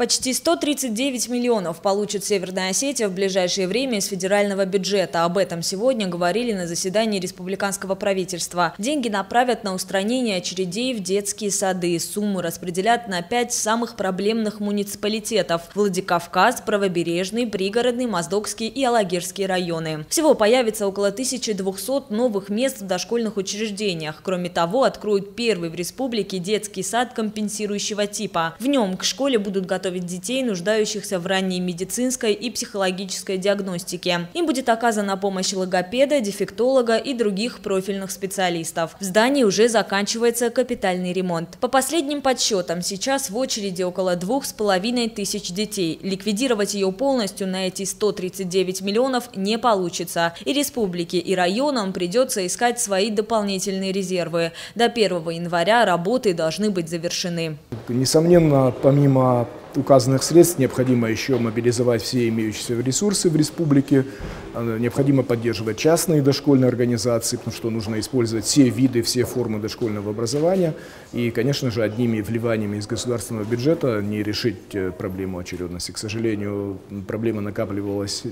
Почти 139 миллионов получит Северная Осетия в ближайшее время из федерального бюджета. Об этом сегодня говорили на заседании республиканского правительства. Деньги направят на устранение очередей в детские сады. Сумму распределят на 5 самых проблемных муниципалитетов – Владикавказ, Правобережный, Пригородный, Моздокский и Алагирский районы. Всего появится около 1200 новых мест в дошкольных учреждениях. Кроме того, откроют первый в республике детский сад компенсирующего типа. В нем к школе будут готовить детей, нуждающихся в ранней медицинской и психологической диагностике. Им будет оказана помощь логопеда, дефектолога и других профильных специалистов. В здании уже заканчивается капитальный ремонт. По последним подсчетам, сейчас в очереди около 2500 детей. Ликвидировать ее полностью на эти 139 миллионов не получится. И республике, и районам придется искать свои дополнительные резервы. До 1 января работы должны быть завершены. Несомненно, помимо указанных средств необходимо еще мобилизовать все имеющиеся ресурсы в республике, необходимо поддерживать частные дошкольные организации, потому что нужно использовать все виды, все формы дошкольного образования. И, конечно же, одними вливаниями из государственного бюджета не решить проблему очередности. К сожалению, проблема накапливалась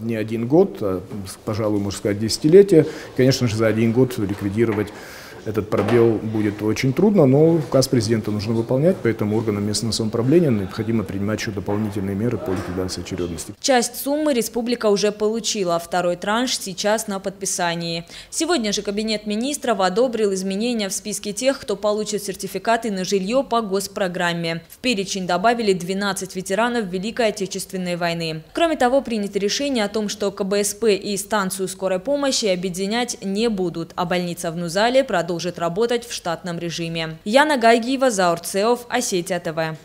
не один год, а, пожалуй, можно сказать, десятилетия. Конечно же, за один год ликвидировать этот пробел будет очень трудно, но указ президента нужно выполнять, поэтому органам местного самоуправления необходимо принимать еще дополнительные меры по ликвидации очередности. Часть суммы республика уже получила, второй транш сейчас на подписании. Сегодня же Кабинет министров одобрил изменения в списке тех, кто получит сертификаты на жилье по госпрограмме. В перечень добавили 12 ветеранов Великой Отечественной войны. Кроме того, принято решение о том, что КБСП и станцию скорой помощи объединять не будут, а больница в Нузале продолжит работать в штатном режиме. Яна Гайгиева, Заур Цеов, Осетия ТВ.